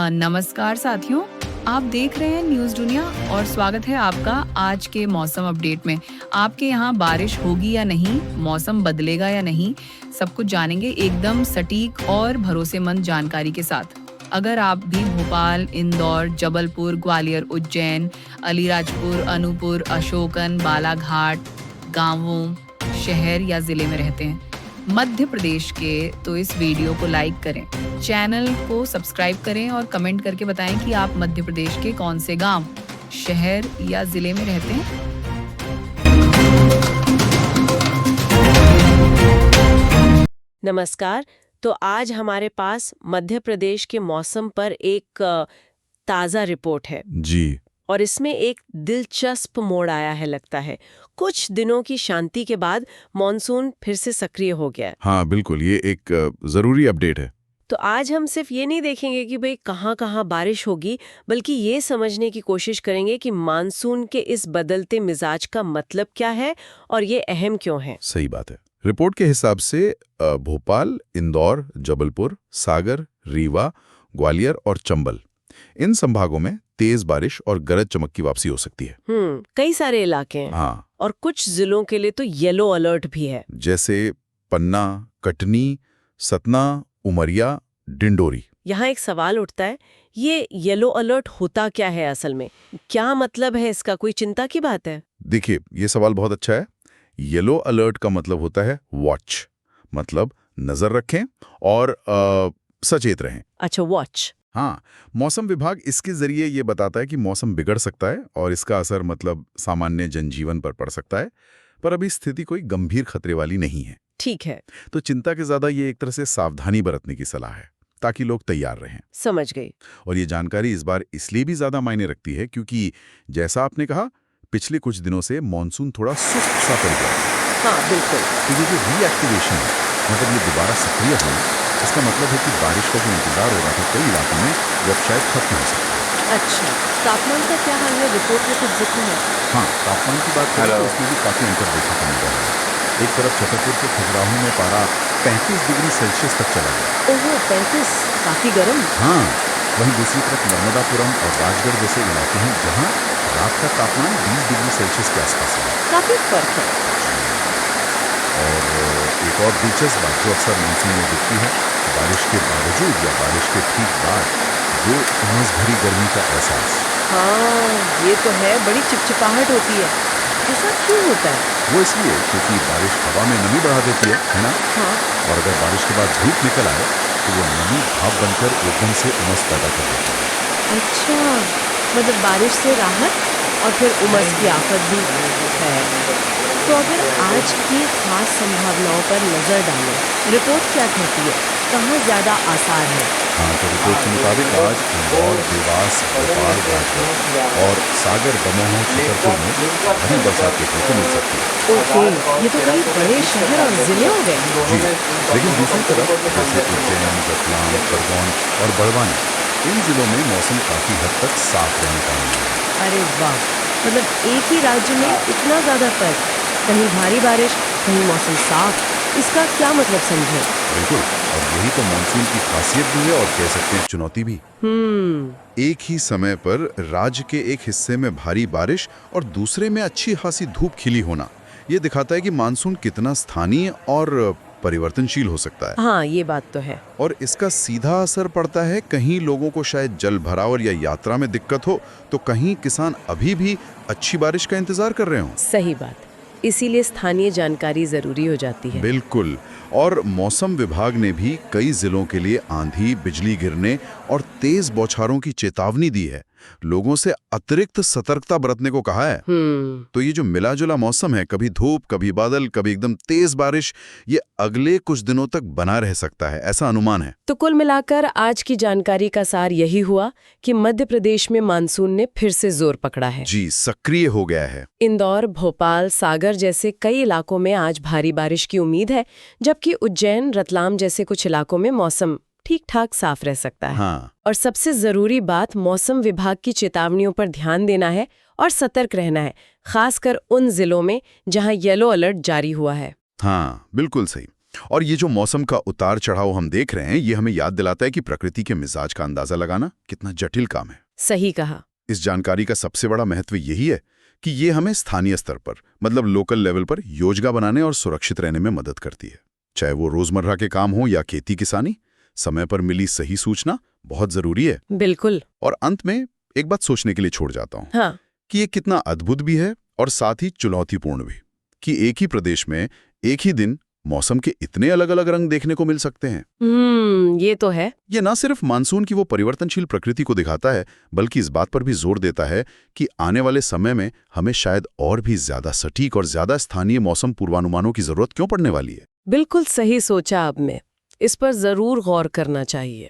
नमस्कार साथियों, आप देख रहे हैं न्यूज़ दुनिया और स्वागत है आपका आज के मौसम अपडेट में। आपके यहाँ बारिश होगी या नहीं, मौसम बदलेगा या नहीं, सब कुछ जानेंगे एकदम सटीक और भरोसेमंद जानकारी के साथ। अगर आप भी भोपाल, इंदौर, जबलपुर, ग्वालियर, उज्जैन, अलीराजपुर, अनूपपुर, अशोकन, बालाघाट, गांवों, शहर या जिले में रहते हैं मध्य प्रदेश के, तो इस वीडियो को लाइक करें, चैनल को सब्सक्राइब करें और कमेंट करके बताएं कि आप मध्य प्रदेश के कौन से गांव, शहर या जिले में रहते हैं। नमस्कार। तो आज हमारे पास मध्य प्रदेश के मौसम पर एक ताज़ा रिपोर्ट है जी। और इसमें एक दिलचस्प मोड़ आया है लगता है। कुछ दिनों की शांति के बाद मॉनसून फिर से सक्रिय हो गया है। हाँ बिल्कुल, ये एक जरूरी अपडेट है। तो आज हम सिर्फ ये नहीं देखेंगे कि भाई कहाँ कहाँ बारिश होगी, बल्कि ये समझने की कोशिश करेंगे कि मानसून के इस बदलते मिजाज का मतलब क्या है और ये अहम क्यों है। सही बात है। रिपोर्ट के हिसाब से भोपाल, इंदौर, जबलपुर, सागर, रीवा, ग्वालियर और चंबल, इन संभागों में तेज बारिश और गरज चमक की वापसी हो सकती है। कई सारे इलाके हैं। हाँ। और कुछ जिलों के लिए तो येलो अलर्ट भी है, जैसे पन्ना, कटनी, सतना, उमरिया, डिंडोरी। यहाँ एक सवाल उठता है, ये येलो अलर्ट होता क्या है असल में? क्या मतलब है इसका? कोई चिंता की बात है? देखिए, ये सवाल बहुत अच्छा है। येलो अलर्ट का मतलब होता है वॉच, मतलब नजर रखें और सचेत रहें। अच्छा, वॉच। हाँ, मौसम विभाग इसके जरिए ये बताता है कि मौसम बिगड़ सकता है और इसका असर मतलब सामान्य जनजीवन पर पड़ सकता है, पर अभी स्थिति कोई गंभीर खतरे वाली नहीं है। ठीक है, तो चिंता के ज्यादा ये एक तरह से सावधानी बरतने की सलाह है, ताकि लोग तैयार रहें। समझ गई। और ये जानकारी इस बार इसलिए भी ज्यादा मायने रखती है क्योंकि जैसा आपने कहा, पिछले कुछ दिनों से मानसून थोड़ा सुस्त सा पड़ गया है। हाँ बिल्कुल। तो ये जो रीएक्टिवेशन है, मतलब ये दोबारा सक्रिय होना, इसका मतलब है कि बारिश का जो इंतजार हो रहा था कई इलाकों में, वो अब शायद खत्म हो सकता है। अच्छा, तापमान का क्या हाल है? रिपोर्ट में कुछ जिक्र है? हाँ, तापमान की बात करें तो उसमें भी काफी अंतर देखने को मिल रहा है। एक तरफ छतरपुर के खजुराहो में पारा 35 डिग्री सेल्सियस तक चला गया। ओहो, 35, काफी गर्म। हाँ, वहीं दूसरी तरफ नर्मदापुरम और राजगढ़ जैसे इलाके हैं जहाँ रात का तापमान 20 डिग्री सेल्सियस के आसपास है। काफी फर्क है। और एक और दिलचस्प बात जो अक्सर मानसून में दिखती है, बारिश के बावजूद या बारिश के ठीक बाद जो उमस भरी गर्मी का एहसास। हाँ, ये तो है, बड़ी चिपचिपाहट होती है। ऐसा क्यों होता है? वो इसलिए क्योंकि बारिश हवा में नमी बढ़ा देती है ना? हाँ। और अगर बारिश के बाद धूप निकल आए तो वो नमी भाप बनकर एकदम से उमस पैदा कर देती है। अच्छा, मतलब बारिश से राहत और फिर उमस की आफत भी है। तो अगर आज की खास संभावनाओं पर नजर डालें, रिपोर्ट क्या कहती है? कहाँ ज्यादा आसार है? हाँ, तो रिपोर्ट के मुताबिक आज इंदौर, देवास, भोपाल, राजगढ़ और सागर, दमोह, छतरपुर में भारी बरसात देखने को मिल सकती है। ओके, ये तो कई बड़े शहर और जिले हो गए। जी, लेकिन दूसरी तरफ जैसे उज्जैन, रतलाम, खरगोन और बड़वानी, इन जिलों में मौसम काफी हद तक साफ रहने का अनुमान है। अरे वाह, मतलब एक ही राज्य में इतना ज्यादा फर्क, कहीं भारी बारिश, कहीं मौसम साफ। इसका क्या मतलब समझे? बिल्कुल, और यही तो मानसून की खासियत भी है और कह सकते हैं चुनौती भी। एक ही समय पर राज्य के एक हिस्से में भारी बारिश और दूसरे में अच्छी खासी धूप खिली होना, ये दिखाता है कि मानसून कितना स्थानीय और परिवर्तनशील हो सकता है। हाँ, ये बात तो है। और इसका सीधा असर पड़ता है, कहीं लोगों को शायद जल भराव या यात्रा में दिक्कत हो, तो कहीं किसान अभी भी अच्छी बारिश का इंतजार कर रहे हों। सही बात, इसीलिए स्थानीय जानकारी जरूरी हो जाती है। बिल्कुल, और मौसम विभाग ने भी कई जिलों के लिए आंधी, बिजली गिरने और तेज बौछारों की चेतावनी दी है। लोगों से अतिरिक्त सतर्कता बरतने को कहा है। तो ये जो मिला जुला मौसम है, कभी धूप, कभी बादल, कभी एकदम तेज बारिश, ये अगले कुछ दिनों तक बना रह सकता है, ऐसा अनुमान है। तो कुल मिलाकर आज की जानकारी का सार यही हुआ कि मध्य प्रदेश में मानसून ने फिर से जोर पकड़ा है। जी, सक्रिय हो गया है। इंदौर, भोपाल, सागर जैसे कई इलाकों में आज भारी बारिश की उम्मीद है, जबकि उज्जैन, रतलाम जैसे कुछ इलाकों में मौसम ठीक ठाक साफ रह सकता है। हाँ। और सबसे जरूरी बात, मौसम विभाग की चेतावनियों पर ध्यान देना है और सतर्क रहना है, खासकर उन जिलों में जहां येलो अलर्ट जारी हुआ है। हाँ, बिल्कुल सही। और ये जो मौसम का उतार चढ़ाव हम देख रहे हैं, ये हमें याद दिलाता है कि प्रकृति के मिजाज का अंदाजा लगाना कितना जटिल काम है। सही कहा। इस जानकारी का सबसे बड़ा महत्व यही है कि ये हमें स्थानीय स्तर पर, मतलब लोकल लेवल पर योजना बनाने और सुरक्षित रहने में मदद करती है। चाहे वो रोजमर्रा के काम हो या खेती किसानी, समय पर मिली सही सूचना बहुत जरूरी है। बिल्कुल। और अंत में एक बात सोचने के लिए छोड़ जाता हूँ हाँ। कि ये कितना अद्भुत भी है और साथ ही चुनौतीपूर्ण भी, कि एक ही प्रदेश में एक ही दिन मौसम के इतने अलग अलग रंग देखने को मिल सकते हैं। ये तो है। ये ना सिर्फ मानसून की वो परिवर्तनशील प्रकृति को दिखाता है, बल्कि इस बात पर भी जोर देता है कि आने वाले समय में हमें शायद और भी ज्यादा सटीक और ज्यादा स्थानीय मौसम पूर्वानुमानों की जरूरत क्यों पड़ने वाली है। बिल्कुल सही सोचा आपने। इस पर जरूर गौर करना चाहिए।